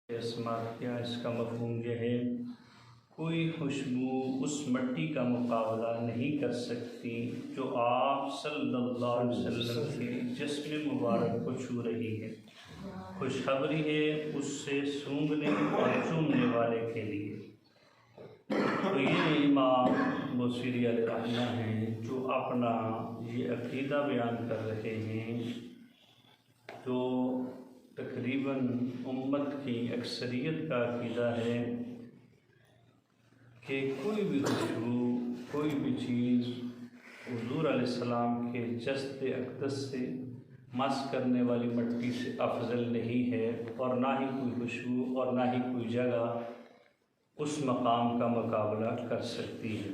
اسمات کیا اس کا مفہوم یہ ہے کوئی خوشبو اس مٹی کا مقابلہ نہیں کر سکتی جو آپ صلی اللہ علیہ وسلم کے جسم مبارک کو چھو رہی ہے۔ خوشخبری ہے اس سے سونگھنے اور چومنے والے کے لیے۔ تو یہ امام بوصیری علیہ رحمہ ہیں جو اپنا یہ عقیدہ بیان کر رہے ہیں جو تقریباً امت کی اکثریت کا عقیدہ ہے کہ کوئی بھی خوشبو کوئی بھی چیز حضور علیہ السلام کے جسد اقدس سے مس کرنے والی مٹی سے افضل نہیں ہے، اور نہ ہی کوئی خوشبو اور نہ ہی کوئی جگہ اس مقام کا مقابلہ کر سکتی ہے۔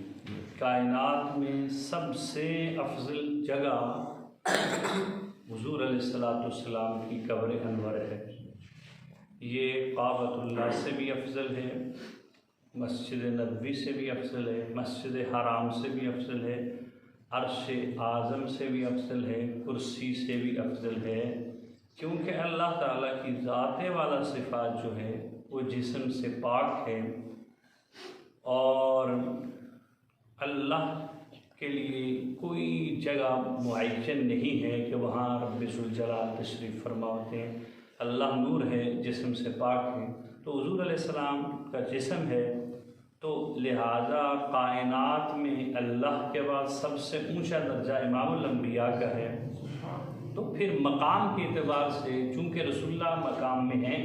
کائنات میں سب سے افضل جگہ حضور علیہ السلام کی قبر انور ہے۔ یہ کعبۃ اللہ سے بھی افضل ہے، مسجد نبوی سے بھی افضل ہے، مسجد حرام سے بھی افضل ہے، عرش اعظم سے بھی افضل ہے، کرسی سے بھی افضل ہے، کیونکہ اللہ تعالیٰ کی ذات والا صفات جو ہے وہ جسم سے پاک ہے، اور اللہ کے لیے کوئی جگہ معین نہیں ہے کہ وہاں رب ذوالجلال تشریف فرما ہوتے ہیں۔ اللہ نور ہے، جسم سے پاک ہے، تو حضور علیہ السلام کا جسم ہے، تو لہذا کائنات میں اللہ کے بعد سب سے اونچا درجہ امام الانبیاء کا ہے۔ تو پھر مقام کے اعتبار سے چونکہ رسول اللہ مقام میں ہیں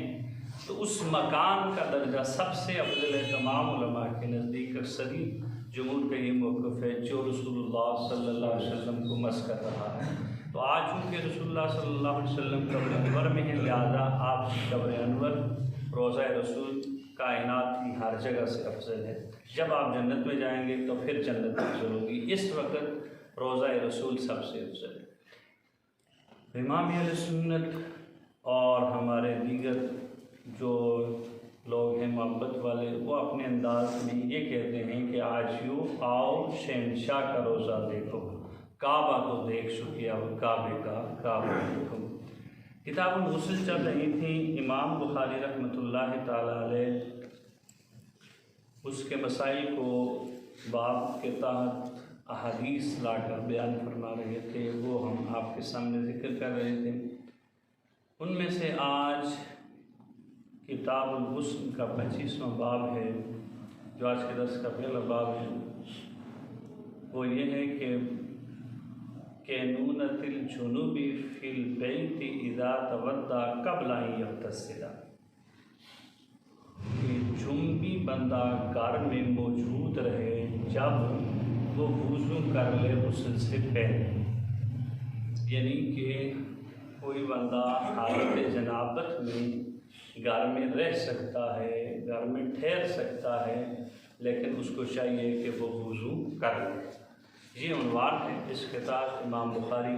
تو اس مکان کا درجہ سب سے افضل ہے۔ تمام علماء کے نزدیک اکثری جمہور کا یہ موقف ہے جو رسول اللہ صلی اللہ علیہ وسلم کو مس کر رہا ہے۔ تو آج چونکہ رسول اللہ صلی اللہ علیہ وسلم قبر انور میں ہے، لہذا آپ کی قبر انور روضہ رسول کائنات کی ہر جگہ سے افضل ہے۔ جب آپ جنت میں جائیں گے تو پھر جنت افضل ہوگی، اس وقت روضہ رسول سب سے افضل ہے۔ امام اہل سنت اور ہمارے دیگر جو لوگ ہیں محبت والے، وہ اپنے انداز میں یہ کہتے ہیں کہ آجیو آؤ شہنشاہ کا روضہ دیکھو، کعبہ تو دیکھ چکے اب کعبے کا کعبہ دیکھو۔ کتاب الغسل چل رہی تھیں، امام بخاری رحمۃ اللہ تعالیٰ علیہ اس کے مسائل کو باب کے تحت احادیث لا کر بیان فرما رہے تھے، وہ ہم آپ کے سامنے ذکر کر رہے تھے۔ ان میں سے آج کتاب الغسل کا 25واں باب ہے، جو آج کے درس کا پہلا باب ہے، وہ یہ ہے کہ کینونۃ الجنوب فی البیت اذا تودع قبل ان یغتسل، کہ جنبی بندہ گھر میں موجود رہے جب وہ وضو کر لے غسل سے پہلے، یعنی کہ کوئی بندہ حالت جنابت میں گھر میں رہ سکتا ہے، گھر میں ٹھہر سکتا ہے، لیکن اس کو چاہیے کہ وہ وضو کر لے۔ یہ عنوان ہے، اس کے تحت امام بخاری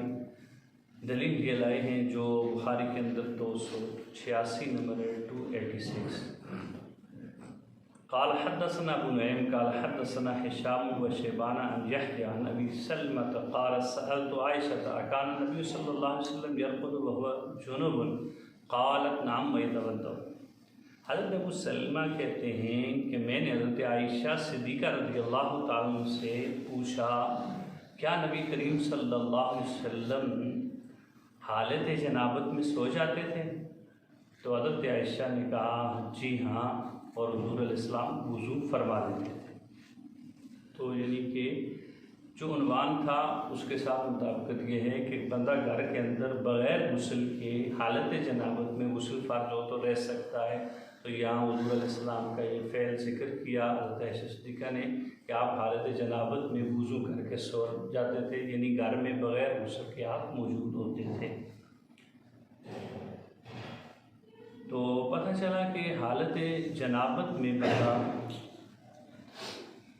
دلیل یہ لائے ہیں جو بخاری کے اندر 286 نمبر ہے 286۔ قال حدثنا ابو نعیم قال حدثنا هشام وشیبان عن یحیی عن ابی سلمة قال سألت عائشة اکان النبی صلی اللہ علیہ وسلم یرقد وهو جنوب قالت نعم ويتوضأ۔ حضرت ابو سلمہ کہتے ہیں کہ میں نے حضرت عائشہ صدیقہ رضی اللہ تعالیٰ عنہ سے پوچھا کیا نبی کریم صلی اللہ علیہ وسلم حالت جنابت میں سو جاتے تھے؟ تو حضرت عائشہ نے کہا جی ہاں، اور حضور علیہ السلام وضو فرما لیتے تھے۔ تو یعنی کہ جو عنوان تھا اس کے ساتھ مطابقت یہ ہے کہ بندہ گھر کے اندر بغیر غسل کے حالت جنابت میں غسل فرض ہو تو رہ سکتا ہے۔ تو یہاں حضور علیہ السلام کا یہ فعل ذکر کیا حضرت عائشہ صدیقہ نے کہ آپ حالت جنابت میں وضو کر کے سو جاتے تھے، یعنی گھر میں بغیر غسل کے آپ موجود ہوتے تھے۔ تو پتہ چلا کہ حالت جنابت میں بندہ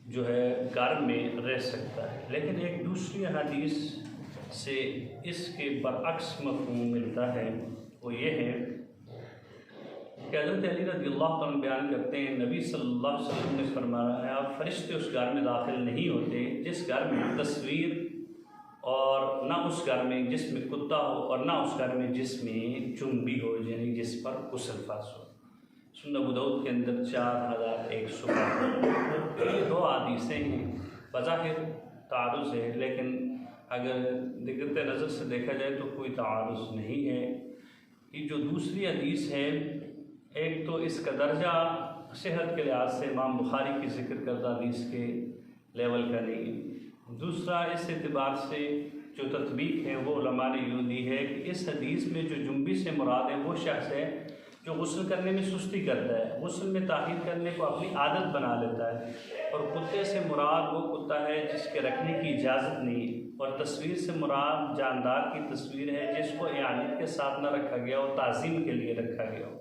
جو ہے گھر میں رہ سکتا ہے، لیکن ایک دوسری حدیث سے اس کے برعکس مفہوم ملتا ہے، وہ یہ ہے کہ حضرت علی رضی اللہ عنہ بیان کرتے ہیں نبی صلی اللہ علیہ وسلم نے فرمایا فرشتے اس گھر میں داخل نہیں ہوتے جس گھر میں تصویر، اور نہ اس گھر میں جس میں کتا ہو، اور نہ اس گھر میں جس میں جنبی ہو، یعنی جس پر غسل فرض ہو۔ سنن ابو داؤد کے اندر 4100۔ یہ دو حدیثیں ہیں، بظاہر تعارض ہے، لیکن اگر دقت نظر سے دیکھا جائے تو کوئی تعارض نہیں ہے۔ یہ جو دوسری حدیث ہے، ایک تو اس کا درجہ صحت کے لحاظ سے امام بخاری کی ذکر کردہ حدیث کے لیول کا نہیں ہے، دوسرا اس اعتبار سے جو تطبیق ہے وہ علماء نے یوں دی ہے کہ اس حدیث میں جو جنبی سے مراد ہے وہ شخص ہے جو غسل کرنے میں سستی کرتا ہے، غسل میں تاخیر کرنے کو اپنی عادت بنا لیتا ہے، اور کتے سے مراد وہ کتا ہے جس کے رکھنے کی اجازت نہیں ہے، اور تصویر سے مراد جاندار کی تصویر ہے جس کو اعانت کے ساتھ نہ رکھا گیا ہو، تعظیم کے لیے رکھا گیا ہو۔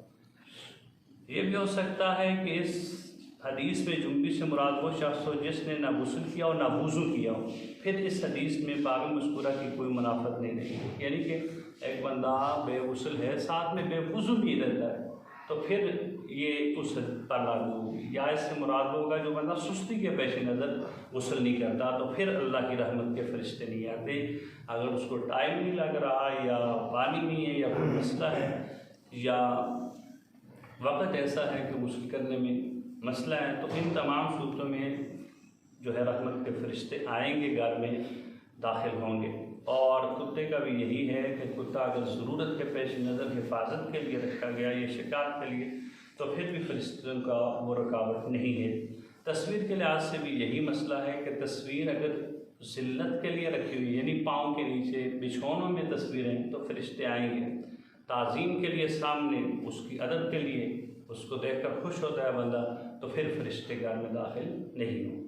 یہ بھی ہو سکتا ہے کہ اس حدیث میں جنبی سے مراد وہ شخص ہو جس نے نہ غسل کیا ہو نہ وضو کیا ہو، پھر اس حدیث میں باب مذکورہ کی کوئی منافت نہیں رہی، یعنی کہ ایک بندہ بے غسل ہے ساتھ میں بے وضو بھی رہتا ہے تو پھر یہ اس پر لاگو ہوگی، یا اس سے مراد ہوگا جو بندہ سستی کے پیش نظر غسل نہیں کرتا تو پھر اللہ کی رحمت کے فرشتے نہیں آتے۔ اگر اس کو ٹائم نہیں لگ رہا یا پانی نہیں ہے یا کوئی مسئلہ ہے یا وقت ایسا ہے کہ غسل کرنے میں مسئلہ ہے تو ان تمام صورتوں میں جو ہے رحمت کے فرشتے آئیں گے، گھر میں داخل ہوں گے۔ اور کتے کا بھی یہی ہے کہ کتا اگر ضرورت کے پیش نظر حفاظت کے لیے رکھا گیا یا شکار کے لیے تو پھر بھی فرشتوں کا وہ رکاوٹ نہیں ہے۔ تصویر کے لحاظ سے بھی یہی مسئلہ ہے کہ تصویر اگر ذلت کے لیے رکھی ہوئی یعنی پاؤں کے نیچے بچھونوں میں تصویریں تو فرشتے آئیں گے، تعظیم کے لیے سامنے اس کی عدد کے لیے اس کو دیکھ کر خوش ہوتا ہے بندہ تو پھر فرشتے گھر میں داخل نہیں ہوں۔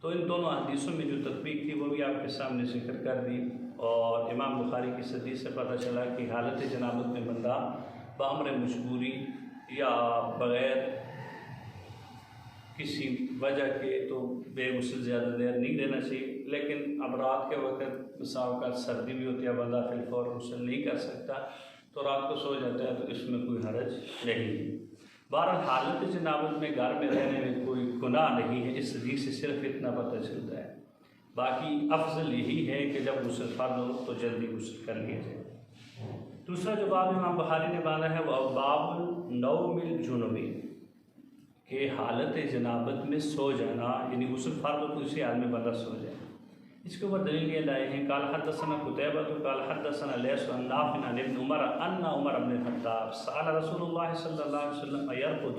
تو ان دونوں حدیثوں میں جو تطبیق تھی وہ بھی آپ کے سامنے ذکر کر دی، اور امام بخاری کی حدیث سے پتہ چلا کہ حالت جنابت میں بندہ بامر مجبوری یا بغیر کسی وجہ کے تو بے غسل زیادہ دیر نہیں رہنا چاہیے، لیکن اب رات کے وقت مثال کا سردی بھی ہوتی ہے، بندہ فی الفور غسل نہیں کر سکتا تو رات کو سو جاتا ہے تو اس میں کوئی حرج نہیں ہے۔ بہرحال حالت جنابت میں گھر میں رہنے میں کوئی گناہ نہیں ہے، اس حدیث سے صرف اتنا پتہ چلتا ہے، باقی افضل یہی ہے کہ جب غسل فرض ہو تو جلدی غسل کر لیا جائے۔ دوسرا جو باب امام بخاری نے باندھا ہے وہ باب النوم الجنبی، کہ حالت جنابت میں سو جانا، یعنی غسل فرض ہو تو اسی حال میں بندہ سو جائے۔ اس کے اوپر دلیل یہ لائے ہیں قال حدثنا قتیبہ قال حدثنا لیث عن نافع عن ابن عمر ان عمر بن الخطاب سأل رسول الله صلی اللہ علیہ وسلم ایرقد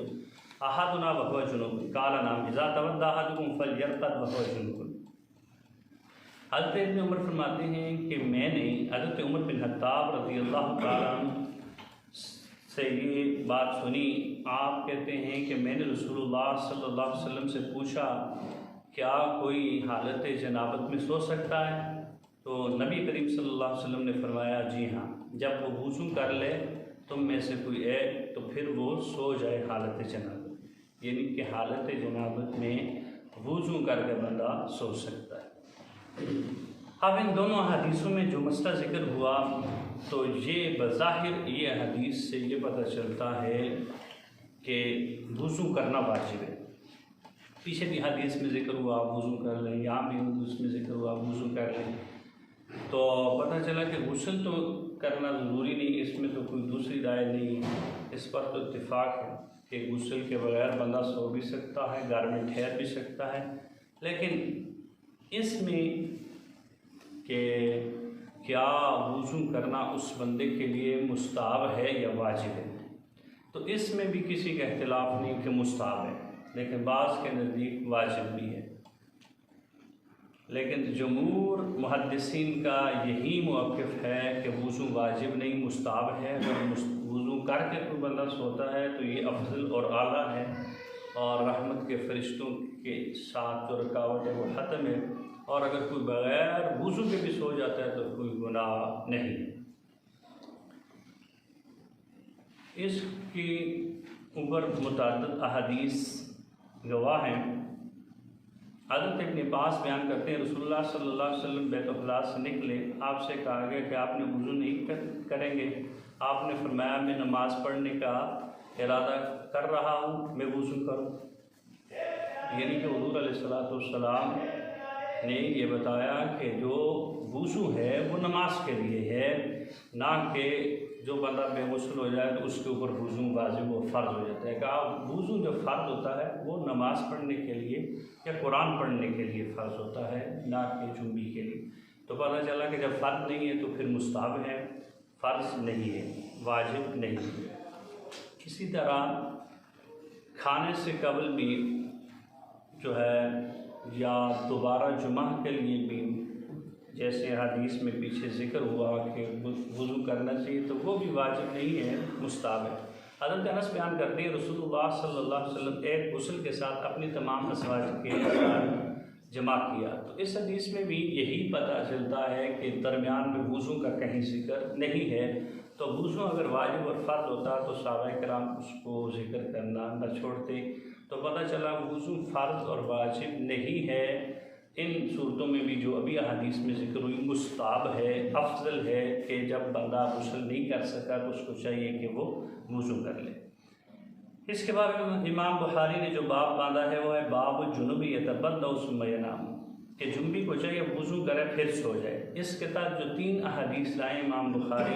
احدنا وهو جنوب قال نعم اذا تودع احدكم فليرقد وهو جنوب۔ حضرت ابن عمر فرماتے ہیں کہ میں نے حضرت عمر بن خطاب رضی اللہ تعالیٰ عنہ سے یہ بات سنی، آپ کہتے ہیں کہ میں نے رسول اللہ صلی اللہ علیہ وسلم سے پوچھا کیا کوئی حالت جنابت میں سو سکتا ہے؟ تو نبی کریم صلی اللہ علیہ وسلم نے فرمایا جی ہاں، جب وہ وضو کر لے تم میں سے کوئی ایک تو پھر وہ سو جائے حالت جنابت، یعنی کہ حالت جنابت میں وضو کر کے بندہ سو سکتا ہے۔ اب ان دونوں حدیثوں میں جو مسئلہ ذکر ہوا تو یہ بظاہر یہ حدیث سے یہ پتہ چلتا ہے کہ وضو کرنا واجب ہے۔ پیچھے بھی حدیث میں ذکر ہوا وضو کر لیں، یہاں بھی حدیث میں ذکر ہوا وضو کر لیں، تو پتہ چلا کہ غسل تو کرنا ضروری نہیں، اس میں تو کوئی دوسری رائے نہیں، اس پر تو اتفاق ہے کہ غسل کے بغیر بندہ سو بھی سکتا ہے، گھر میں ٹھہر بھی سکتا ہے، لیکن اس میں کہ کیا وضو کرنا اس بندے کے لیے مستحب ہے یا واجب ہے، تو اس میں بھی کسی کا اختلاف نہیں کہ مستحب ہے، لیکن بعض کے نزدیک واجب بھی ہے۔ لیکن جمہور محدثین کا یہی موقف ہے کہ وضو واجب نہیں مستحب ہے، اگر وضو کر کے کوئی بندہ سوتا ہے تو یہ افضل اور اعلیٰ ہے، اور رحمت کے فرشتوں کے ساتھ جو رکاوٹ ہے وہ ختم ہے، اور اگر کوئی بغیر وضو کے بھی سو جاتا ہے تو کوئی گناہ نہیں ہے۔ اس کی اوپر متعدد احادیث گواہ ہیں۔ حضرت ابن عباس بیان کرتے ہیں رسول اللہ صلی اللہ علیہ وسلم بیت الخلاء سے نکلے، آپ سے کہا گیا کہ آپ نے وضو نہیں کریں گے، آپ نے فرمایا میں نماز پڑھنے کا ارادہ کر رہا ہوں، میں وضو کروں، یعنی کہ حضور علیہ السلام نے یہ بتایا کہ جو وضو ہے وہ نماز کے لیے ہے، نہ کہ جو بندہ بے غسل ہو جائے تو اس کے اوپر وضو واجب و فرض ہو جاتا ہے کہ وضو جو فرض ہوتا ہے وہ نماز پڑھنے کے لیے یا قرآن پڑھنے کے لیے فرض ہوتا ہے، نہ کہ جنبی کے لیے۔ تو پتہ چلا کہ جب فرض نہیں ہے تو پھر مستحب ہے، فرض نہیں ہے، واجب نہیں ہے۔ اسی طرح کھانے سے قبل بھی جو ہے یا دوبارہ جمعہ کے لیے بھی، جیسے حدیث میں پیچھے ذکر ہوا کہ وضو کرنا چاہیے، تو وہ بھی واجب نہیں ہے، مستحب ہے۔ حضرت انس بیان کرتے ہیں رسول اللہ صلی اللہ علیہ وسلم ایک غسل کے ساتھ اپنی تمام ازواج کے ساتھ جمع کیا، تو اس حدیث میں بھی یہی پتہ چلتا ہے کہ درمیان میں وضو کا کہیں ذکر نہیں ہے۔ تو وضو اگر واجب اور فرض ہوتا تو صحابہ کرام اس کو ذکر کرنا نہ چھوڑتے۔ تو پتہ چلا وضو فرض اور واجب نہیں ہے۔ ان صورتوں میں بھی جو ابھی حدیث میں ذکر ہوئی مستحب ہے، افضل ہے کہ جب بندہ غسل نہیں کر سکا تو اس کو چاہیے کہ وہ وضو کر لے۔ اس کے بعد امام بخاری نے جو باب باندھا ہے وہ ہے باب الجنب یتبدأ ثم ینام، کہ جنبی کو چاہیے وضو کرے پھر سو جائے۔ اس کے تحت جو 3 احادیث لائے امام بخاری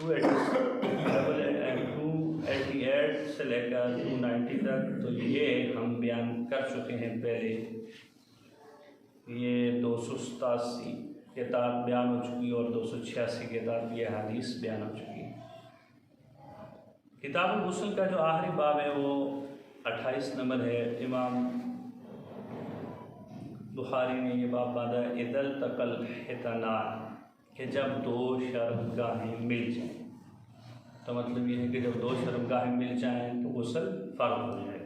288 سے لے کر 290 تک، تو یہ ہم بیان کر چکے ہیں پہلے۔ یہ 287 کے تحت بیان ہو چکی اور 286 کے تحت یہ حدیث بیان ہو چکی ہے۔ کتاب الغسل کا جو آخری باب ہے وہ 28 نمبر ہے۔ امام بخاری نے یہ باب باندھا ہے اذا التقى الحيتان، کہ جب 2 شرمگاہیں مل جائیں۔ تو مطلب یہ ہے کہ جب 2 شرمگاہیں مل جائیں تو غسل فرض ہو جائے گا۔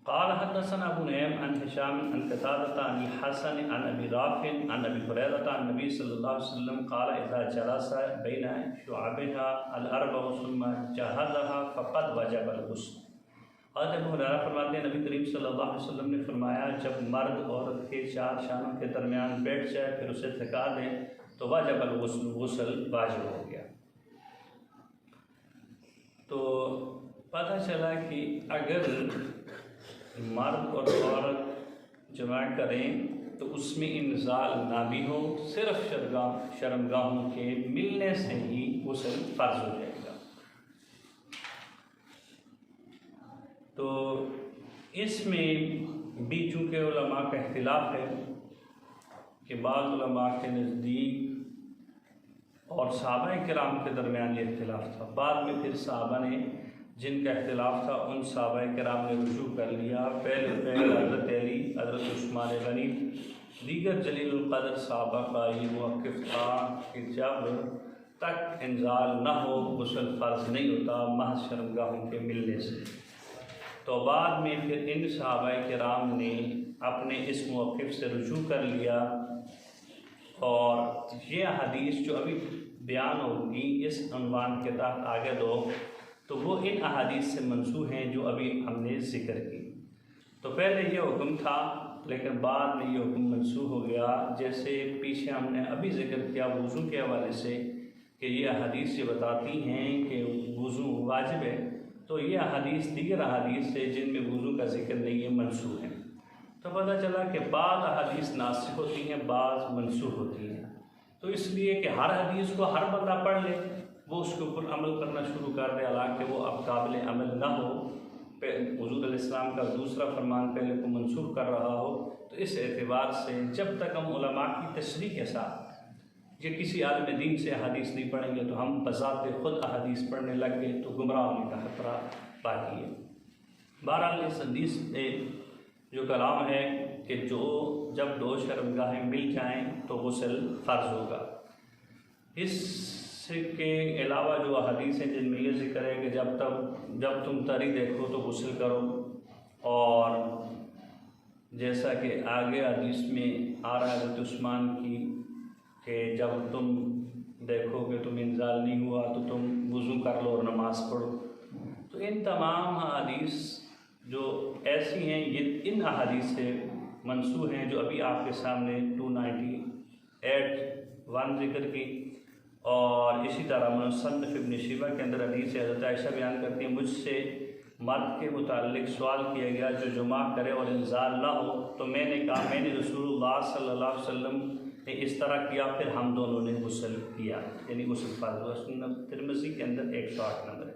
قال حدثنا ابو نعیم عن هشام عن قتادة عن الحسن عن ابي رافع عن ابي هريرة عن النبي صلى الله عليه وسلم قال اذا جلس بين شعبها الاربع ثم جهزها فقد وجب الغسل۔ حضرت ابو ہریرہ فرماتے ہیں نبی کریم صلی اللہ علیہ وسلم نے فرمایا جب مرد عورت کے 4 شانوں کے درمیان بیٹھ جائے پھر اسے تھکا دیں تو واجب الغسل، غسل واجب ہو گیا۔ تو پتہ چلا کہ اگر مرد اور عورت جمع کریں تو اس میں انزال نہ بھی ہو، صرف شرمگاہوں کے ملنے سے ہی غسل فرض ہو جائے گا۔ تو اس میں بھی چونکہ علماء کا اختلاف ہے کہ بعض علماء کے نزدیک اور صحابہ کرام کے درمیان یہ اختلاف تھا، بعد میں پھر صحابہ نے جن کا اختلاف تھا ان صحابہ کرام نے رجوع کر لیا۔ پہلے حضرت علی، حضرت عثمان غنی، دیگر جلیل القدر صحابہ کا یہ موقف تھا کہ جب تک انزال نہ ہو غسل فرض نہیں ہوتا محض شرمگاہوں کے ملنے سے۔ تو بعد میں پھر ان صحابہ کرام نے اپنے اس موقف سے رجوع کر لیا، اور یہ حدیث جو ابھی بیان ہوگی اس عنوان کے تحت آگے تو وہ ان احادیث سے منسوخ ہیں جو ابھی ہم نے ذکر کی۔ تو پہلے یہ حکم تھا لیکن بعد میں یہ حکم منسوخ ہو گیا، جیسے پیچھے ہم نے ابھی ذکر کیا وضو کے حوالے سے کہ یہ احادیث یہ بتاتی ہیں کہ وضو واجب ہے، تو یہ احادیث دیگر احادیث سے جن میں وضو کا ذکر نہیں ہے منسوخ ہیں۔ تو پتہ چلا کہ بعض احادیث ناسخ ہوتی ہیں، بعض منسوخ ہوتی ہیں۔ تو اس لیے کہ ہر حدیث کو ہر بندہ پڑھ لے، وہ اس کے اوپر عمل کرنا شروع کر دے، حالانکہ وہ اب قابل عمل نہ ہو، حضور علیہ السلام کا دوسرا فرمان پہلے کو منسوخ کر رہا ہو۔ تو اس اعتبار سے جب تک ہم علماء کی تشریح کے ساتھ یہ کسی عالم دین سے احادیث نہیں پڑھیں گے تو ہم بذات خود احادیث پڑھنے لگ گئے تو گمراہ ہونے کا خطرہ باقی ہے۔ بہرحال اس حدیث میں جو کلام ہے کہ جب 2 شرمگاہیں مل جائیں تو غسل فرض ہوگا۔ اس کے علاوہ جو حدیث ہیں جن میں یہ ذکر ہے کہ جب تم تری دیکھو تو غسل کرو، اور جیسا کہ آگے حدیث میں آ رہا ہے حضرت عثمان کی کہ جب تم دیکھو کہ تم انزال نہیں ہوا تو تم وضو کر لو اور نماز پڑھو۔ تو ان تمام حدیث جو ایسی ہیں یہ ان احادیث سے منسوخ ہیں جو ابھی آپ کے سامنے 298 ذکر کی۔ اور اسی طرح مصنف ابن شیبہ کے اندر حدیث حضرت عائشہ بیان کرتی ہیں مجھ سے مرد کے متعلق سوال کیا گیا جو جمعہ کرے اور انزال نہ ہو، تو میں نے کہا میں نے رسول اللہ صلی اللہ علیہ وسلم نے اس طرح کیا، پھر ہم دونوں نے غسل کیا، یعنی غسل فرض ہوا۔ سنن ترمذی کے اندر 108 نمبر ہے۔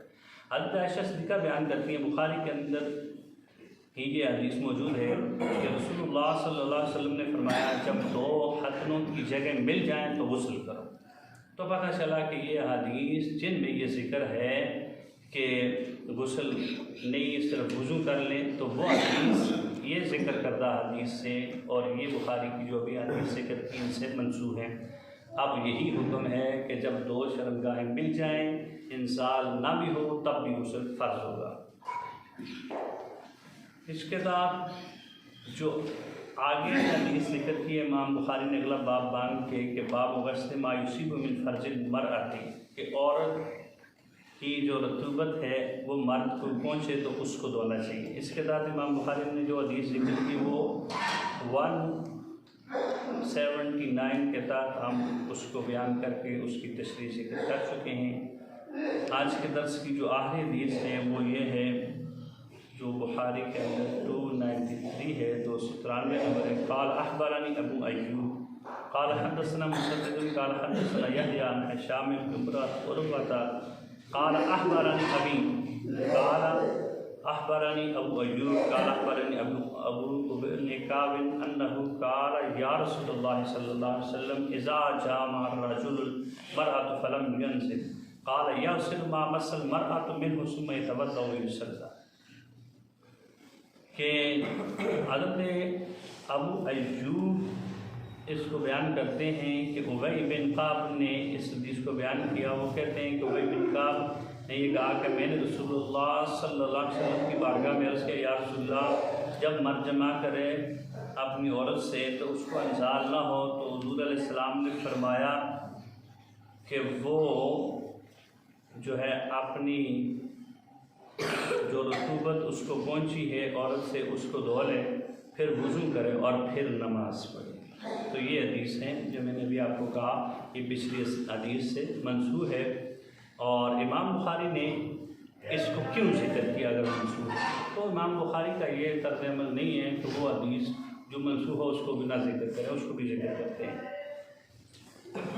حضرت عائشہ صدیقہ بیان کرتی ہیں، بخاری کے اندر ہی یہ حدیث موجود ہے کہ رسول اللہ صلی اللہ علیہ وسلم نے فرمایا جب دو ختنوں کی جگہ مل جائیں تو غسل کرو۔ تو پتہ چلا کہ یہ حدیث جن میں یہ ذکر ہے کہ غسل نہیں صرف وضو کر لیں، تو وہ حدیث یہ ذکر کردہ حدیث سے اور یہ بخاری کی جو بھی حدیث ذکر کی ان سے منسوخ ہے۔ اب یہی حکم ہے کہ جب دو شرمگاہیں مل جائیں، انزال نہ بھی ہو تب بھی غسل فرض ہوگا۔ اس کے بعد جو آگے حدیث ذکر کی ہے امام بخاری نے اگلا باب باندھ کے کہ باب غسل ما یصیب من فرج المرأۃ، کہ عورت کی جو رطوبت ہے وہ مرد کو پہنچے تو اس کو دھونا چاہیے۔ اس کے بعد امام بخاری نے جو حدیث ذکر کی وہ 179 کے تحت ہم اس کو بیان کر کے اس کی تشریح ذکر کر چکے ہیں۔ آج کے درس کی جو آخری حدیث ہے وہ یہ ہے جو بخاری کے اندر 293 ہے، 293 نمبر ہے۔ قال اخبرنی ابو ایوب قال حدثنا مسدد قال حدثنا یحیی عن هشام بن عروہ قال اخبرنی ابی قال اخبرنی ابو ایوب قال اخبرنی ابو بن کعب انه قال یا رسول اللہ صلی اللہ علیہ وسلم اذا جامع الرجل المرأة فلم ينزل قال یغسل ما مس المرأة منه ثم يتوضأ ويصلي، کہ حضرت ابو ایوب اس کو بیان کرتے ہیں کہ ابی بن کعب نے اس حدیث کو بیان کیا۔ وہ کہتے ہیں کہ ابی بن کعب نے یہ کہا کہ میں نے رسول اللہ صلی اللہ علیہ وسلم کی بارگاہ میں عرض کیا یا رسول اللہ جب مرد جمع کرے اپنی عورت سے تو اس کو انزال نہ ہو، تو حضور علیہ السلام نے فرمایا کہ وہ جو ہے اپنی جو رطوبت اس کو پہنچی ہے عورت سے اس کو دھو لے، پھر وضو کرے اور پھر نماز پڑھے۔ تو یہ حدیث ہیں جو میں نے ابھی آپ کو کہا یہ پچھلی حدیث سے منسوخ ہے، اور امام بخاری نے اس کو کیوں ذکر کیا اگر منسوخ ہے؟ تو امام بخاری کا یہ طرز عمل نہیں ہے کہ وہ حدیث جو منسوخ ہو اس کو بھی نہ ذکر کریں، اس کو بھی ذکر کرتے ہیں۔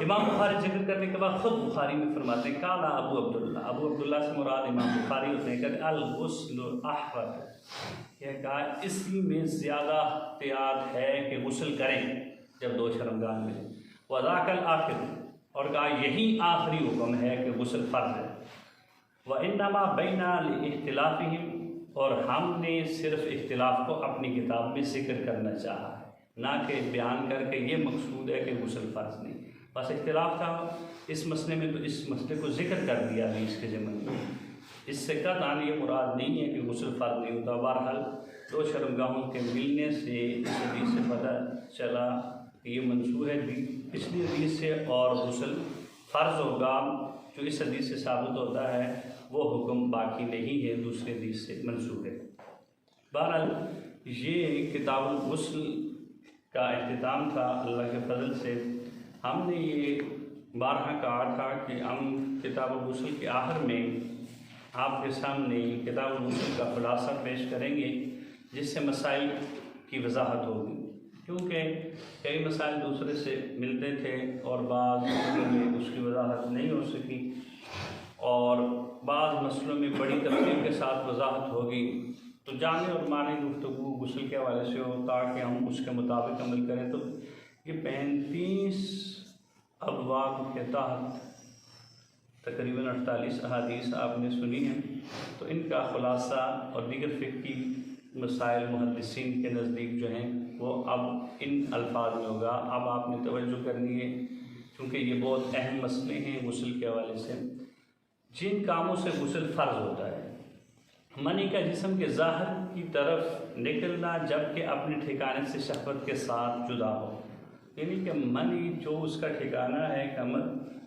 امام بخاری ذکر کرنے کے بعد خود بخاری میں فرماتے ہیں قال ابو عبداللہ سے مراد امام بخاری ہوتے ہیں کہ الغسل احوط، یہ کہا اسی میں زیادہ احتیاط ہے کہ غسل کریں جب دو شرمگاہ ملیں، وذاک الآخر، اور کہا یہی آخری حکم ہے کہ غسل فرض ہے، وانما بینا لاختلافہم، اور ہم نے صرف اختلاف کو اپنی کتاب میں ذکر کرنا چاہا ہے، نہ کہ بیان کر کے یہ مقصود ہے کہ غسل فرض نہیں، بس اختلاف تھا اس مسئلے میں تو اس مسئلے کو ذکر کر دیا حدیث کے ضمن میں۔ اس سے قطعاً یہ مراد نہیں ہے کہ غسل فرض نہیں ہوتا۔ بہرحال دو شرمگاہوں کے ملنے سے اس حدیث سے پتہ چلا کہ یہ منسوخ ہے پچھلی حدیث سے، اور غسل فرض ہوگا جو اس حدیث سے ثابت ہوتا ہے وہ حکم باقی نہیں ہے، دوسری حدیث سے منسوخ ہے۔ بہرحال یہ کتاب الغسل کا اختتام تھا اللہ کے فضل سے۔ ہم نے یہ بارہا کہا تھا کہ ہم کتاب الغسل کے آخر میں آپ کے سامنے کتاب الغسل کا خلاصہ پیش کریں گے جس سے مسائل کی وضاحت ہوگی، کیونکہ کئی مسائل دوسرے سے ملتے تھے اور بعض مسئلوں میں اس کی وضاحت نہیں ہو سکی، اور بعض مسئلوں میں بڑی تفصیل کے ساتھ وضاحت ہوگی۔ تو جامع اور معنی گفتگو غسل کے حوالے سے ہو تاکہ ہم اس کے مطابق عمل کریں۔ تو یہ 35 ابواب کے تحت تقریباً 48 احادیث آپ نے سنی ہیں، تو ان کا خلاصہ اور دیگر فقہی مسائل محدثین کے نزدیک جو ہیں وہ اب ان الفاظ میں ہوگا۔ اب آپ نے توجہ کرنی ہے کیونکہ یہ بہت اہم مسئلے ہیں غسل کے حوالے سے۔ جن کاموں سے غسل فرض ہوتا ہے، منی کا جسم کے ظاہر کی طرف نکلنا جبکہ اپنے ٹھکانے سے شہوت کے ساتھ جدا ہو، یعنی کہ منی جو اس کا ٹھکانہ ہے کمر،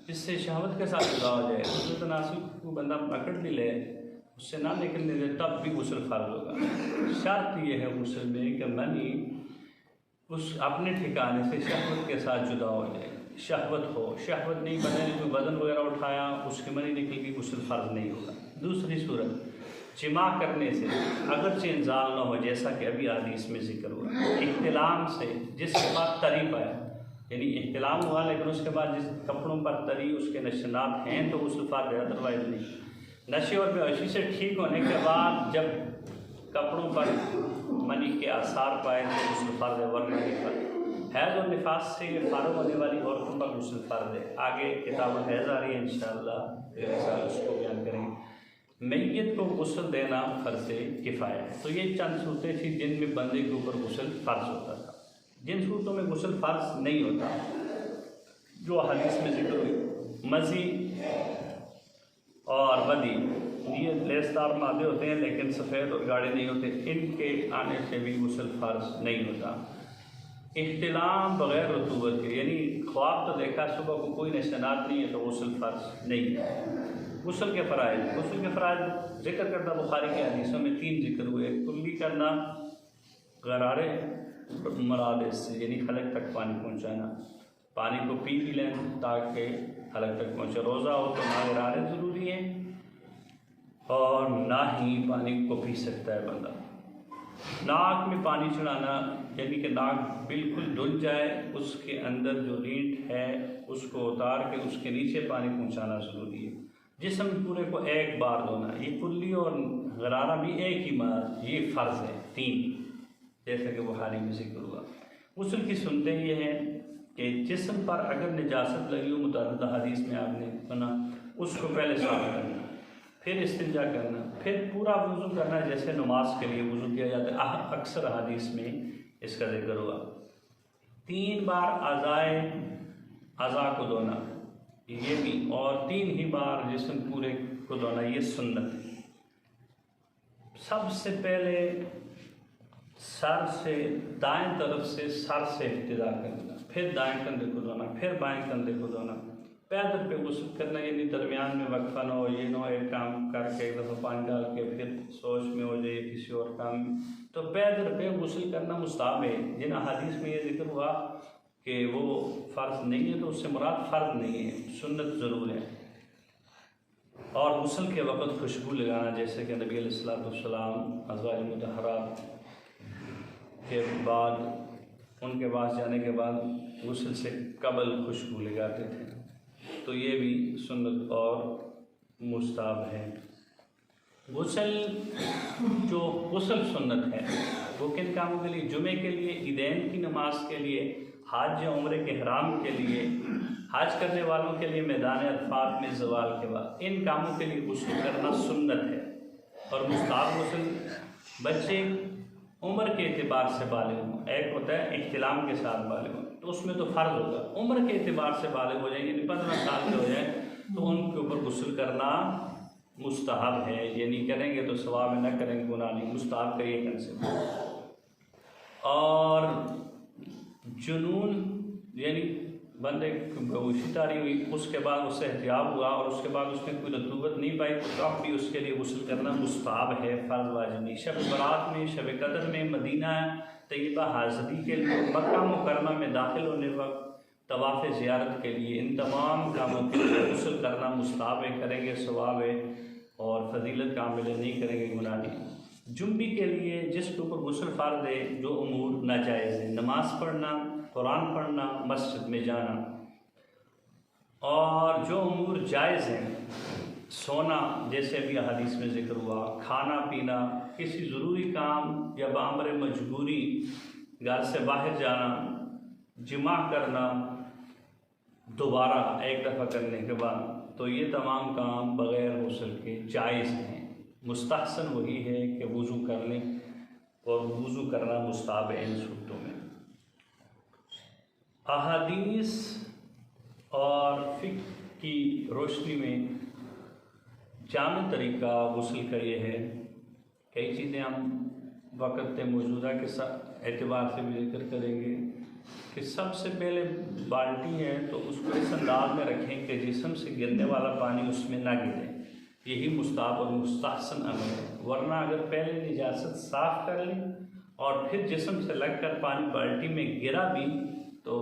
اس سے شہوت کے ساتھ جدا ہو جائے، اس میں تناسب کو بندہ پکڑ بھی لے، اس سے نہ نکلنے دے، تب بھی غسل فرض ہوگا۔ شرط یہ ہے غسل میں کہ منی اس اپنے ٹھکانے سے شہوت کے ساتھ جدا ہو جائے، شہوت ہو، شہوت نہیں بنے کوئی وزن وغیرہ اٹھایا اس کی منی نکل گئی، غسل فرض نہیں ہوگا۔ دوسری صورت جماع کرنے سے اگرچہ انزال نہ ہو، جیسا کہ ابھی حدیث میں ذکر ہوا، احتلام سے جس کے بعد طریقہ ہے، یعنی احتلام ہوا لیکن اس کے بعد جس کپڑوں پر تری اس کے نشانات ہیں تو غسل فرض ہے، ادروائز نہیں۔ نشے اور بے ہوشی سے ٹھیک ہونے کے بعد جب کپڑوں پر منی کے آثار پائے تو غسل فرض ہے، ورنہ نہیں فرض۔ حیض اور نفاس سے فارغ ہونے والی عورتوں پر غسل فرض ہے۔ آگے کتاب الحیض آ رہی ہے انشاءاللہ، اس کو بیان کریں گے۔ میت کو غسل دینا فرض کفایہ ہے۔ تو یہ چند صورتیں تھیں جن میں بندے کے اوپر غسل فرض ہوتا تھا۔ جن صورتوں میں غسل فرض نہیں ہوتا جو حدیث میں ذکر ہوئی، مزی اور ودی، یہ لیسدار مادے ہوتے ہیں لیکن سفید اور گاڑے نہیں ہوتے، ان کے آنے سے بھی غسل فرض نہیں ہوتا۔ احتلام بغیر رطوبت کے، یعنی خواب تو دیکھا صبح کو کوئی نشانات نہیں ہے تو غسل فرض نہیں ہے۔ غسل کے فرائض ذکر کردہ بخاری کے حدیثوں میں 3 ذکر ہوئے۔ کلی کرنا، غرارے مراد اس سے یعنی حلق تک پانی پہنچانا، پانی کو پی بھی لیں تاکہ حلق تک پہنچے۔ روزہ ہو تو نہ غرارے ضروری ہیں اور نہ ہی پانی کو پی سکتا ہے بندہ۔ ناک میں پانی چڑھانا یعنی کہ ناک بالکل دھل جائے، اس کے اندر جو رینٹ ہے اس کو اتار کے اس کے نیچے پانی پہنچانا ضروری ہے۔ جسم پورے کو ایک بار دھونا، یہ کلی اور غرارہ بھی ایک ہی بار، یہ فرض ہے 3، جیسا کہ بخاری میں ذکر ہوا۔ غسل کی سنتیں یہ ہیں کہ جسم پر اگر نجاست لگی ہو، متعدد حدیث میں آپ نے سنا، اس کو پہلے صاف کرنا، پھر استنجا کرنا، پھر پورا وضو کرنا جیسے نماز کے لیے وضو کیا جاتا ہے۔ اکثر حدیث میں اس کا ذکر ہوا۔ 3 بار اعضاء کو دھونا، یہ بھی، اور 3 ہی بار جسم پورے کو دھونا، یہ سنت ہے۔ سب سے پہلے سر سے، دائیں طرف سے سر سے ابتدا کرنا، پھر دائیں کندھے کو دھونا، پھر بائیں کندھے کو دھونا۔ پیدل پہ غسل کرنا یعنی درمیان میں وقفہ نہ ہو، یہ نہ ہو ایک کام کر کے ایک دفعہ پانی ڈال کے پھر سوچ میں ہو جائے کسی اور کام میں، تو پیدل پہ غسل کرنا مستحب ہے۔ جن حدیث میں یہ ذکر ہوا کہ وہ فرض نہیں ہے تو اس سے مراد فرض نہیں ہے، سنت ضرور ہے۔ اور غسل کے وقت خوشبو لگانا، جیسے کہ نبی علیہ السلام ازواج مطہرات کے بعد، ان کے پاس جانے کے بعد غسل سے قبل خوشبو لگاتے تھے، تو یہ بھی سنت اور مستحب ہے۔ غسل سنت ہے وہ کن کاموں کے لیے؟ جمعے کے لیے، عیدین کی نماز کے لیے، حج یا عمرے کے احرام کے لیے، حج کرنے والوں کے لیے میدان عرفات میں زوال کے بعد، ان کاموں کے لیے غسل کرنا سنت ہے۔ اور مستحب غسل بچے عمر کے اعتبار سے بالغ ہوں، ایک ہوتا ہے احتلام کے ساتھ بالغ ہوں تو اس میں تو فرض ہوگا، عمر کے اعتبار سے بالغ ہو جائیں یعنی 15 سال کے ہو جائیں تو ان کے اوپر غسل کرنا مستحب ہے، یعنی کریں گے تو ثواب ہے، نہ کریں گے گناہ نہیں، مستحب کا یہ کنسپٹ۔ اور جنون یعنی بندے بےہوشی طاری ہوئی، اس کے بعد اس سے احتیاط ہوا اور اس کے بعد اس میں کوئی رطوبت نہیں پائی تو اب بھی اس کے لیے غسل کرنا مستحب ہے، فرض واجب نہیں۔ شب برات میں، شب قدر میں، مدینہ طیبہ حاضری کے لیے، مکہ مکرمہ میں داخل ہونے وقت، طواف زیارت کے لیے، ان تمام کاموں کے لیے غسل کرنا مستحب ہے، کریں گے ثواب ہے اور فضیلت کامل ہے، نہیں کریں گے گناہ نہیں۔ جنبی کے لیے جس کے اوپر غسل فرض ہے، جو امور ناجائز ہیں، نماز پڑھنا، قرآن پڑھنا، مسجد میں جانا، اور جو امور جائز ہیں، سونا جیسے بھی حدیث میں ذکر ہوا، کھانا پینا، کسی ضروری کام یا بامر مجبوری گھر سے باہر جانا، جماع کرنا دوبارہ ایک دفعہ کرنے کے بعد، تو یہ تمام کام بغیر غسل کے جائز ہیں۔ مستحسن وہی ہے کہ وضو کر لیں، اور وضو کرنا مستحب ہے ان صورتوں میں۔ احادیث اور فقہ کی روشنی میں جامع طریقہ غسل کا یہ ہے، کئی چیزیں ہم وقت موجودہ کے ساتھ اعتبار سے بھی ذکر کریں گے کہ سب سے پہلے بالٹی ہے تو اس کو اس انداز میں رکھیں کہ جسم سے گرنے والا پانی اس میں نہ گرے، یہی مستحب اور مستحسن عمل ہے۔ ورنہ اگر پہلے نجاست صاف کر لیں اور پھر جسم سے لگ کر پانی بالٹی میں گرا بھی تو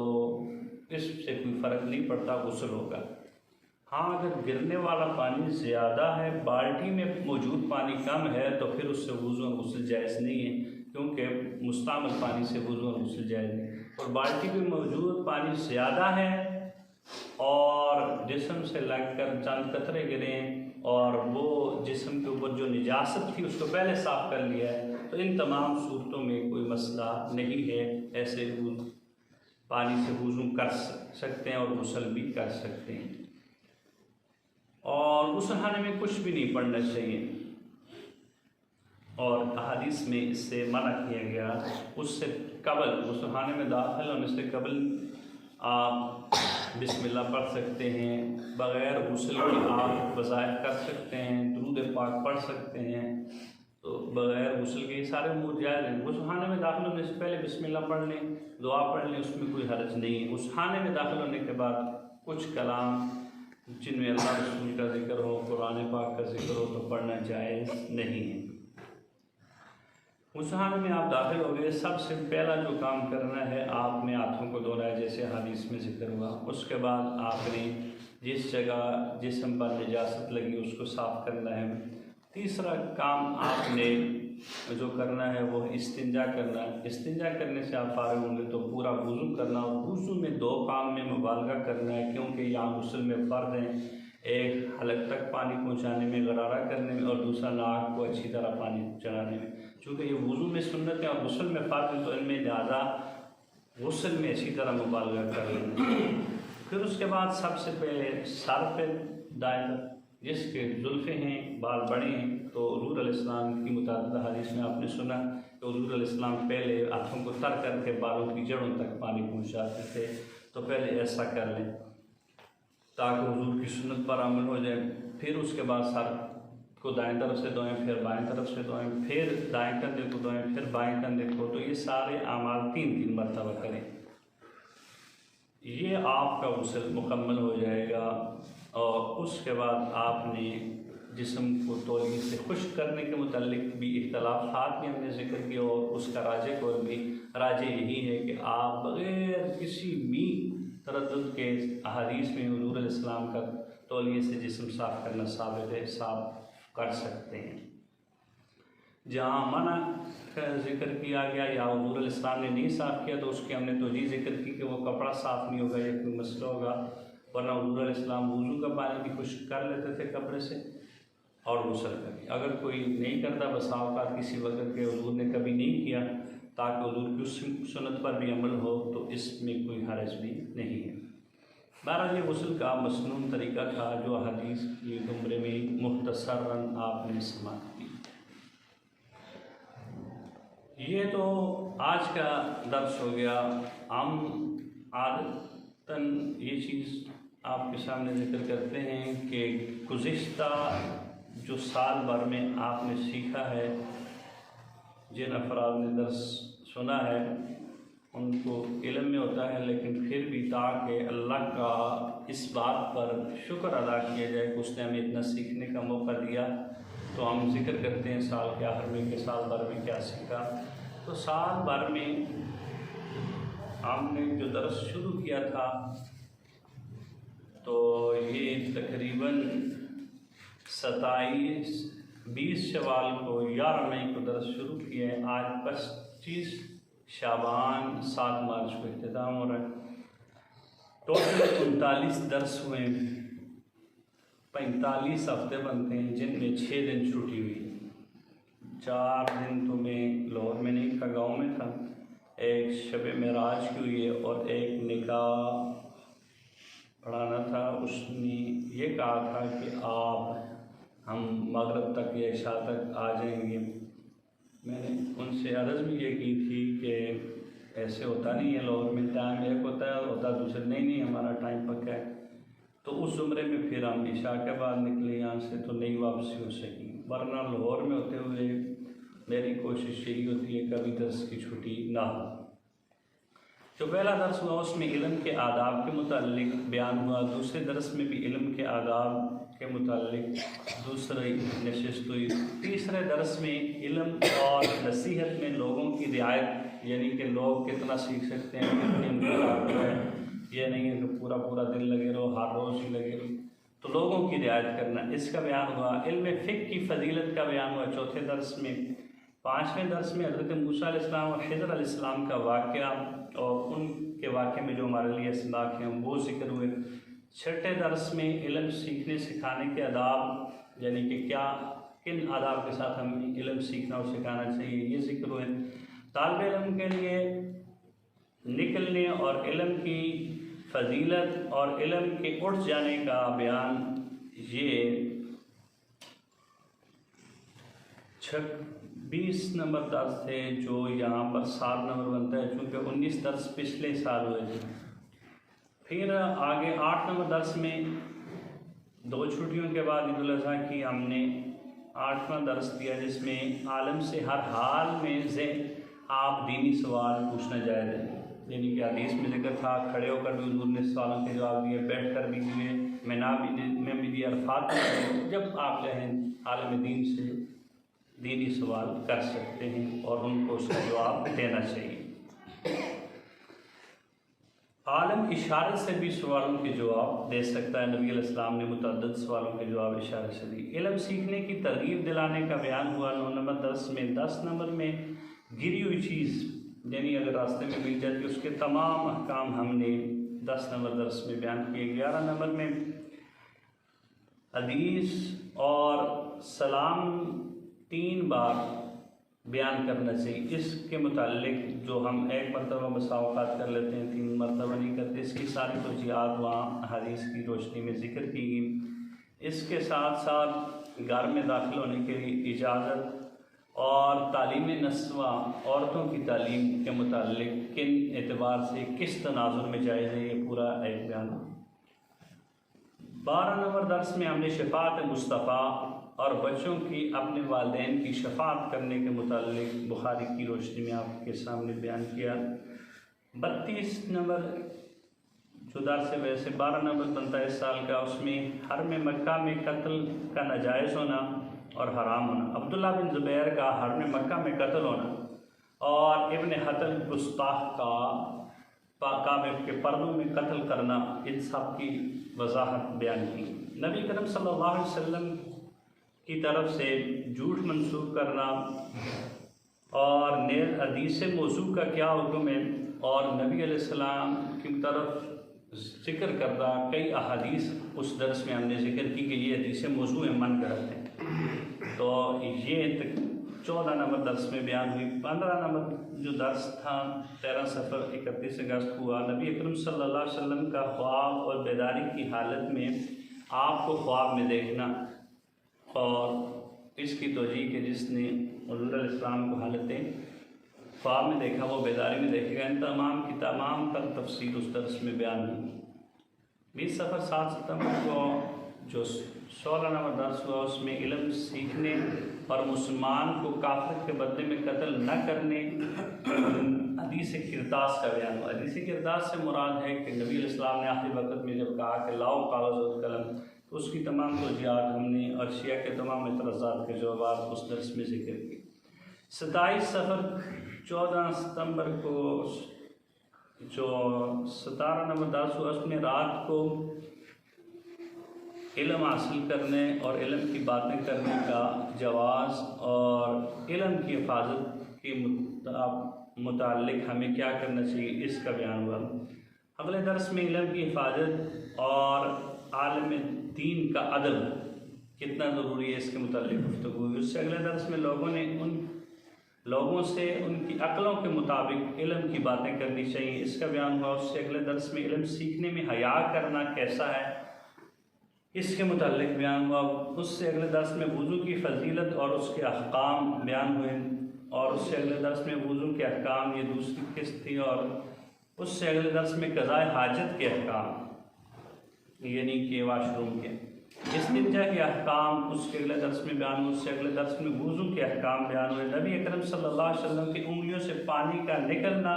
اس سے کوئی فرق نہیں پڑتا، غسل ہوگا۔ ہاں اگر گرنے والا پانی زیادہ ہے، بالٹی میں موجود پانی کم ہے تو پھر اس سے وضو اور غسل جائز نہیں ہے، کیونکہ مستعمل پانی سے وضو اور غسل جائز نہیں۔ اور بالٹی میں موجود پانی زیادہ ہے اور جسم سے لگ کر چند قطرے گریں اور وہ جسم کے اوپر جو نجاست تھی اس کو پہلے صاف کر لیا ہے، تو ان تمام صورتوں میں کوئی مسئلہ نہیں ہے، ایسے پانی سے وضو کر سکتے ہیں اور غسل بھی کر سکتے ہیں۔ اور غسل خانے میں کچھ بھی نہیں پڑھنا چاہیے، اور احادیث میں اس سے منع کیا گیا۔ اس سے قبل غسل خانے میں داخل ہونے سے قبل آپ بسم اللہ پڑھ سکتے ہیں، بغیر غسل کے آپ وظائف کر سکتے ہیں، درود پاک پڑھ سکتے ہیں، تو بغیر غسل کے یہ سارے امور جائز ہیں۔ غسل خانے میں داخل ہونے سے پہلے بسم اللہ پڑھ لیں، دعا پڑھ لیں، اس میں کوئی حرج نہیں ہے۔ غسل خانے میں داخل ہونے کے بعد کچھ کلام جن میں اللہ رسول کا ذکر ہو، قرآن پاک کا ذکر ہو تو پڑھنا جائز نہیں ہے۔ غسل خانے میں آپ داخل ہو گئے، سب سے پہلا جو کام کرنا ہے آپ نے ہاتھوں کو دھونا ہے، جیسے حدیث میں ذکر ہوا۔ اس کے بعد آپ نے جس جگہ جسم پر نجاست لگی اس کو صاف کرنا ہے۔ تیسرا کام آپ نے جو کرنا ہے وہ استنجا کرنا ہے۔ استنجا کرنے سے آپ فارغ ہوں گے تو پورا وضو کرنا، اور وضو میں دو کام میں مبالغہ کرنا ہے، کیونکہ یہاں غسل میں فرض ہیں، ایک حلق تک پانی پہنچانے میں، غرارہ کرنے میں، اور دوسرا ناک کو اچھی طرح پانی چڑھانے میں۔ چونکہ یہ وضو میں سنت ہے اور غسل میں فرض ہے تو ان میں زیادہ غسل میں اچھی طرح مبالغہ کر لینا۔ پھر اس کے بعد سب سے پہلے سر پہ دائیں طرف، جس کے زلفیں ہیں، بال بڑے ہیں، تو حضور علیہ السلام کی متعدد حدیث میں آپ نے سنا کہ حضور علیہ السلام پہلے ہاتھوں کو تر کر کے بالوں کی جڑوں تک پانی پہنچاتے تھے، تو پہلے ایسا کر لیں تاکہ حضور کی سنت پر عمل ہو جائے۔ پھر اس کے بعد سر کو دائیں طرف سے دھوئیں، پھر بائیں طرف سے دھوئیں، پھر دائیں کندھے کو دھوئیں، پھر بائیں کندھے کو، تو یہ سارے اعمال 3 مرتبہ کریں۔ یہ آپ کا غسل مکمل ہو جائے گا، اور اس کے بعد آپ نے جسم کو تولیے سے خشک کرنے کے متعلق بھی اختلافات بھی ہم نے ذکر کیا، اور اس کا راجح قول بھی راجح یہی ہے کہ آپ بغیر کسی بھی تردد کے احادیث میں حضور علیہ السلام کا تولیے سے جسم صاف کرنا ثابت ہے، صاف کر سکتے ہیں۔ جہاں منع کا ذکر کیا گیا یا حضور علیہ السلام نے نہیں صاف کیا تو اس کی ہم نے توجیہ ذکر کی کہ وہ کپڑا صاف نہیں ہوگا یا کوئی مسئلہ ہوگا، ورنہ حضور علیہ السلام وضو کا پانی بھی خشک کر لیتے تھے کپڑے سے اور غسل کر کے۔ اگر کوئی نہیں کرتا، بسا اوقات کسی وقت کے حضور نے کبھی نہیں کیا تاکہ حضور کی سنت پر بھی عمل ہو، تو اس میں کوئی حرج بھی نہیں ہے۔ بہرحال یہ غسل کا مسنون طریقہ تھا جو حدیث کی زمرے میں مختصراً آپ نے سماعت کی۔ یہ تو آج کا درس ہو گیا۔ ہم عادتاً یہ چیز آپ کے سامنے ذکر کرتے ہیں کہ گزشتہ جو سال بھر میں آپ نے سیکھا ہے، جن افراد نے درس سنا ہے ان کو علم میں ہوتا ہے، لیکن پھر بھی تاکہ اللہ کا اس بات پر شکر ادا کیا جائے کہ اس نے ہمیں اتنا سیکھنے کا موقع دیا، تو ہم ذکر کرتے ہیں سال کے آخر میں کہ سال بھر میں کیا سیکھا۔ تو سال بھر میں ہم نے جو درس شروع کیا تھا تو یہ تقریباً 20 شوال کو 11 مئی کو درس شروع کیا ہے۔ آج 25 شعبان 7 مارچ کو اختتام ہو رہا ہے۔ ٹوٹل 39 درس ہوئے، 45 ہفتے بنتے ہیں جن میں 6 دن چھٹی ہوئی۔ 4 دن تو میں لاہور میں نہیں تھا، گاؤں میں تھا، ایک شب معراج کی ہوئی ہے اور ایک نکاح پڑھانا تھا۔ اس نے یہ کہا تھا کہ آپ ہم مغرب تک یا عشاء تک آ جائیں گے۔ میں نے ان سے عرض بھی یہ کی تھی کہ ایسے ہوتا نہیں ہے، لاہور میں ٹائم ایک ہوتا ہے، ہوتا دوسرے نہیں ہمارا ٹائم پکا ہے۔ تو اس زمرے میں پھر ہم عشاء کے بعد نکلے یہاں سے تو نہیں واپسی ہو سکی، ورنہ لاہور میں ہوتے ہوئے میری کوشش یہی ہوتی ہے کبھی درس کی چھٹی نہ ہو۔ جو پہلا درس ہوا اس میں علم کے آداب کے متعلق بیان ہوا، دوسرے درس میں بھی علم کے آداب کے متعلق دوسری نشست ہوئی، تیسرے درس میں علم اور نصیحت میں لوگوں کی رعایت، یعنی کہ لوگ کتنا سیکھ سکتے ہیں، کتنے ان کا ہے، یہ نہیں ہے کہ پورا دن لگے رہو، ہر روز ہی لگے رہو۔ تو لوگوں کی رعایت کرنا، اس کا بیان ہوا۔ علم فقہ کی فضیلت کا بیان ہوا چوتھے درس میں۔ پانچویں درس میں حضرت موسیٰ علیہ السلام اور خضر علیہ السلام کا واقعہ اور ان کے واقعے میں جو ہمارے لیے اسلاک ہیں وہ ذکر ہوئے۔ چھٹے درس میں علم سیکھنے سکھانے کے آداب، یعنی کہ کیا کن آداب کے ساتھ ہم علم سیکھنا اور سکھانا چاہیے، یہ ذکر ہوئے۔ طالب علم کے لیے نکلنے اور علم کی فضیلت اور علم کے اٹھ جانے کا بیان، یہ 26 نمبر درس تھے جو یہاں پر 7 نمبر بنتا ہے، چونکہ 19 درس پچھلے سال ہوئے تھے۔ پھر آگے 8 نمبر درس میں 2 چھٹیوں کے بعد عید الاضحیٰ کی ہم نے 8واں درس دیا، جس میں عالم سے ہر حال میں سے آپ دینی سوال پوچھنا جائز ہے، یعنی کہ حدیث میں ذکر تھا کھڑے ہو کر بھی حضور نے سوالوں کے جواب دیے، بیٹھ کر بھی دیے، میں بھی دیے، عرفات میں دیے۔ جب آپ چاہیں عالم دین سے دینی سوال کر سکتے ہیں اور ان کو اس کا جواب دینا چاہیے۔ عالم اشارے سے بھی سوالوں کے جواب دے سکتا ہے، نبی علیہ السلام نے متعدد سوالوں کے جواب اشارے سے دی۔ علم سیکھنے کی ترغیب دلانے کا بیان ہوا 9 نمبر درس میں۔ 10 نمبر میں گری ہوئی چیز، یعنی اگر راستے میں مل جاتی اس کے تمام احکام ہم نے 10 نمبر درس میں بیان کیے۔ 11 نمبر میں حدیث اور سلام 3 بار بیان کرنا چاہیے، اس کے متعلق جو ہم 1 مرتبہ مساوقات کر لیتے ہیں 3 مرتبہ نہیں کرتے، اس کی ساری توجیہات وہاں حدیث کی روشنی میں ذکر کی گئی۔ اس کے ساتھ ساتھ گھر میں داخل ہونے کے لیے اجازت اور تعلیم نسواں، عورتوں کی تعلیم کے متعلق کن اعتبار سے کس تناظر میں جائز ہے، یہ پورا ایک بیان۔ 12 نمبر درس میں ہم نے شفاعت مصطفیٰ اور بچوں کی اپنے والدین کی شفاعت کرنے کے متعلق بخاری کی روشنی میں آپ کے سامنے بیان کیا۔ 32 نمبر جو درس ہے ویسے 12 نمبر بنتا ہے اس سال کا، اس میں حرم مکہ میں قتل کا ناجائز ہونا اور حرام ہونا، عبداللہ بن زبیر کا حرم مکہ میں قتل ہونا اور ابن حتل گستاخ کا کعبے کے پردوں میں قتل کرنا، ان سب کی وضاحت بیان کی۔ نبی کریم صلی اللہ علیہ وسلم کی طرف سے جھوٹ منسوخ کرنا اور نیز حدیث موضوع کا کیا حکم ہے، اور نبی علیہ السلام کی طرف ذکر کردہ کئی احادیث اس درس میں ہم نے ذکر کی کہ یہ حدیث موضوع من کرتے ہیں، تو یہ 14 نمبر درس میں بیان ہوئی۔ 15 نمبر جو درس تھا 13 صفر 31 اگست ہوا، نبی اکرم صلی اللہ علیہ وسلم کا خواب اور بیداری کی حالت میں آپ کو خواب میں دیکھنا اور اس کی توجیہ کہ جس نے حضور علیہ السلام کو حالتیں خواب میں دیکھا وہ بیداری میں دیکھے گا، ان تمام کی تمام تر تفصیل اس درس میں بیان ہوئی۔ 20 صفر 7 ستمبر کو جو 16 نمبر درس ہوا اس میں علم سیکھنے اور مسلمان کو کافر کے بدلے میں قتل نہ کرنے حدیث کرتاس کا بیان ہوا۔ حدیث کرتاس سے مراد ہے کہ نبی علیہ السلام نے آخری وقت میں جب کہا کہ لاؤ کاغذ اور قلم، تو اس کی تمام توجیہات ہم نے اور شیعہ کے تمام اعتراضات کے جوابات اس درس میں ذکر کی۔ 27 صفر 14 ستمبر کو جو 17 نمبر درس ہوا اس میں رات کو علم حاصل کرنے اور علم کی باتیں کرنے کا جواز اور علم کی حفاظت کے متعلق ہمیں کیا کرنا چاہیے اس کا بیان ہوا۔ اگلے درس میں علم کی حفاظت اور عالم دین کا عدل کتنا ضروری ہے اس کے متعلق گفتگو ہوئی۔ اس سے اگلے درس میں لوگوں سے ان کی عقلوں کے مطابق علم کی باتیں کرنی چاہیے، اس کا بیان ہوا۔ اس سے اگلے درس میں علم سیکھنے میں حیا کرنا کیسا ہے اس کے متعلق بیان ہوا۔ اس سے اگلے درس میں وضو کی فضیلت اور اس کے احکام بیان ہوئے، اور اس سے اگلے درس میں وضو کے احکام، یہ دوسری قسط تھی، اور اس سے اگلے درس میں قضاء حاجت کے احکام یعنی کہ واش روم کے، استنجا کے احکام اس کے اگلے درس میں بیان ہوئے۔ اس سے اگلے درس میں وضو کے احکام بیان ہوئے۔ نبی اکرم صلی اللہ علیہ وسلم کی انگلیوں سے پانی کا نکلنا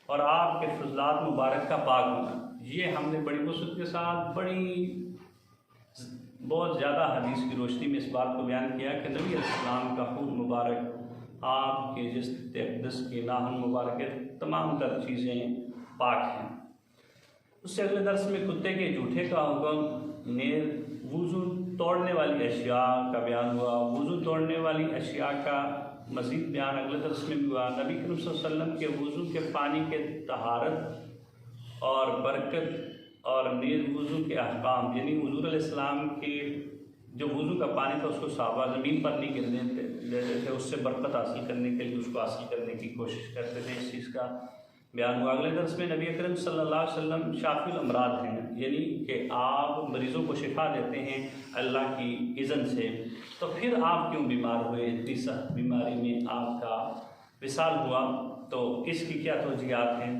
اور آپ کے فضلات مبارک کا پاک ہونا، یہ ہم نے بڑی وسعت کے ساتھ بہت زیادہ حدیث کی روشنی میں اس بات کو بیان کیا کہ نبی علیہ السلام کا خون مبارک، آپ کے جسم اقدس کے ناخن مبارک، تمام تر چیزیں پاک ہیں۔ اس سے اگلے درس میں کتے کے جھوٹے کا حکم، نیز وضو توڑنے والی اشیاء کا بیان ہوا۔ وضو توڑنے والی اشیاء کا مزید بیان اگلے درس میں بھی ہوا۔ نبی کریم صلی اللہ علیہ وسلم کے وضو کے پانی کے طہارت اور برکت اور نیز وضو کے احکام، یعنی حضور علیہ السلام کے جو وضو کا پانی تھا اس کو صحابہ زمین پر نہیں گرنے دیتے تھے، اس سے برکت حاصل کرنے کے لیے اس کو حاصل کرنے کی کوشش کرتے تھے۔ اس چیز کا بیان ہوا۔ اگلے درس میں نبی اکرم صلی اللہ علیہ وسلم شافی الامراض ہیں، یعنی کہ آپ مریضوں کو شفا دیتے ہیں اللہ کی اذن سے، تو پھر آپ کیوں بیمار ہوئے؟ اتنی سخت بیماری میں آپ کا وصال ہوا، تو اس کی کیا توجیہات ہیں؟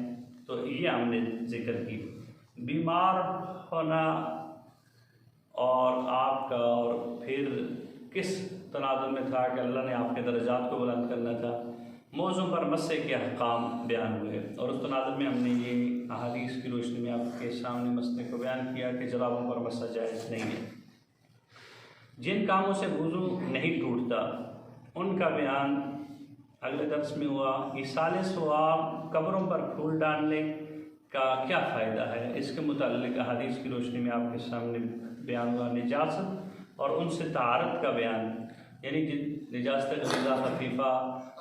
تو یہ ہم نے ذکر کی۔ بیمار ہونا اور آپ کا اور پھر کس تناظر میں تھا کہ اللہ نے آپ کے درجات کو بلند کرنا تھا، موضوع پر مسح کے احکام بیان ہوئے، اور اس تناظر میں ہم نے یہ احادیث کی روشنی میں آپ کے سامنے مسئلے کو بیان کیا کہ جرابوں پر مسح جائز نہیں ہے۔ جن کاموں سے وضو نہیں ٹوٹتا ان کا بیان اگلے درس میں ہوا۔ ایصال ثواب، قبروں پر پھول ڈالنے کا کیا فائدہ ہے، اس کے متعلق احادیث کی روشنی میں آپ کے سامنے بیان ہوا۔ نجاست اور ان سے طہارت کا بیان، یعنی نجاست غلیظہ خفیفہ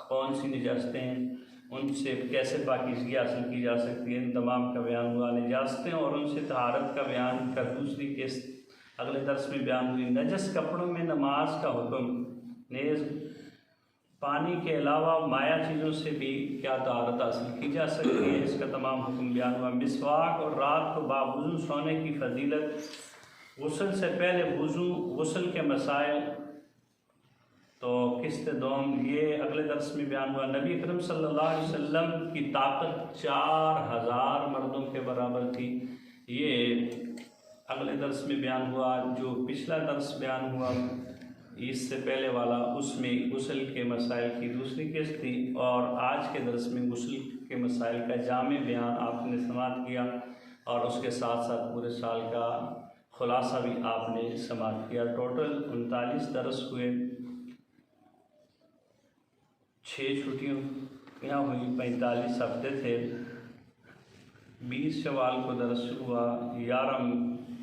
کون سی نجاستیں ہیں، ان سے کیسے پاکیزگی حاصل کی جا سکتی ہے، ان تمام کا بیان ہوا۔ نجاستیں اور ان سے طہارت کا بیان کا دوسری قسط اگلے درس میں بیان ہوئی۔ نجس کپڑوں میں نماز کا حکم، نیز پانی کے علاوہ مائع چیزوں سے بھی کیا طہارت حاصل کی جا سکتی ہے، اس کا تمام حکم بیان ہوا۔ مسواک اور رات کو باوضو سونے کی فضیلت، غسل سے پہلے وضو، غسل کے مسائل، تو قسط دوم یہ اگلے درس میں بیان ہوا۔ نبی اکرم صلی اللہ علیہ وسلم کی طاقت 4000 مردوں کے برابر تھی، یہ اگلے درس میں بیان ہوا۔ جو پچھلا درس بیان ہوا اس سے پہلے والا، اس میں غسل کے مسائل کی دوسری قسط تھی، اور آج کے درس میں غسل کے مسائل کا جامع بیان آپ نے سماعت کیا، اور اس کے ساتھ ساتھ پورے سال کا خلاصہ بھی آپ نے سماعت کیا۔ ٹوٹل 39 درس ہوئے، 6 چھٹیاں ہوئی، 45 ہفتے تھے۔ 20 شوال کو درس ہوا، 11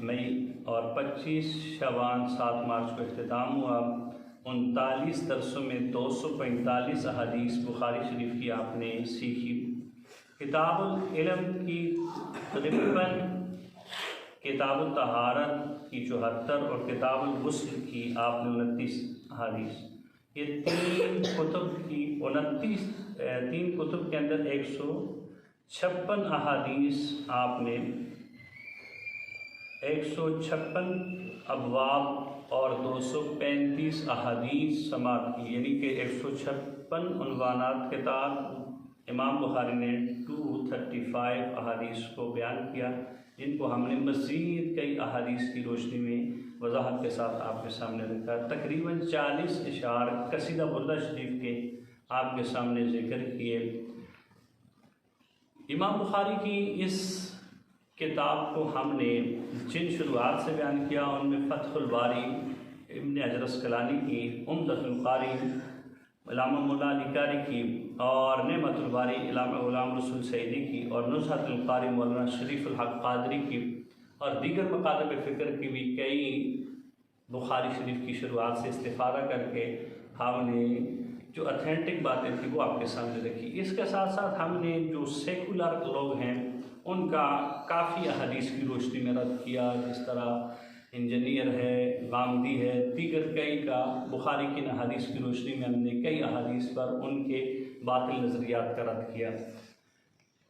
مئی اور 25 شعبان 7 مارچ کو اختتام ہوا۔ 39 درسوں میں 245 احادیث بخاری شریف کی آپ نے سیکھی۔ کتاب العلم کی 53، کتاب الطہارت کی 74 اور کتاب الغسل کی آپ نے 29 احادیث۔ یہ 3 کتب کی 3 کتب کے اندر 156 احادیث آپ نے 156 ابواب اور 235 احادیث سماعت کی، یعنی کہ 156 عنوانات کے تحت امام بخاری نے 235 احادیث کو بیان کیا، جن کو ہم نے مزید کئی احادیث کی روشنی میں وضاحت کے ساتھ آپ کے سامنے رکھا۔ تقریباً 40 اشعار قصیدہ بردہ شریف کے آپ کے سامنے ذکر کیے۔ امام بخاری کی اس کتاب کو ہم نے جن شروعات سے بیان کیا ان میں فتح الباری ابن حجر اسقلانی کی، عمدۃ القاری علامہ مولا علی قاری کی، اور نعمت الباری علامہ غلام رسول سعیدی کی، اور نزہۃ القاری مولانا شریف الحق قادری کی، اور دیگر مکاتب فکر کی بھی کئی بخاری شریف کی شروعات سے استفادہ کر کے ہم نے جو اتھینٹک باتیں تھیں وہ آپ کے سامنے رکھی۔ اس کے ساتھ ساتھ ہم نے جو سیکولر لوگ ہیں ان کا کافی احادیث کی روشنی میں رد کیا، جس طرح انجینئر ہے، غامدی ہے، دیگر کئی کا بخاری کی احادیث کی روشنی میں ہم نے کئی احادیث پر ان کے باطل نظریات کا رد کیا۔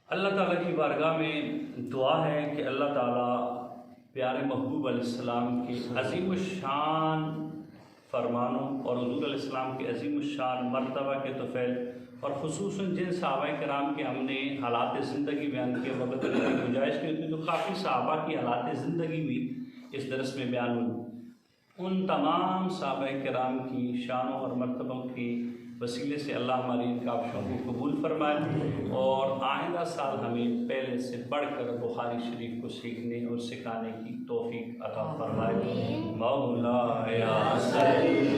اللہ تعالیٰ کی بارگاہ میں دعا ہے کہ اللہ تعالیٰ پیارے محبوب علیہ السلام کے عظیم الشان فرمانوں اور حضور علیہ السلام کے عظیم الشان مرتبہ کے طفیل، اور خصوصاً جن صحابہ کرام کے ہم نے حالات زندگی بیان کیے، وقت کی گنجائش کی ہوتی تو کافی صحابہ کی حالات زندگی بھی اس درس میں بیان ہوئی، ان تمام صحابہ کرام کی شانوں اور مرتبوں کی وسیلے سے اللہ ہماری ان کاوشوں کو قبول فرمائے، اور آئندہ سال ہمیں پہلے سے بڑھ کر بخاری شریف کو سیکھنے اور سکھانے کی توفیق عطا فرمائے۔ مولا یا سید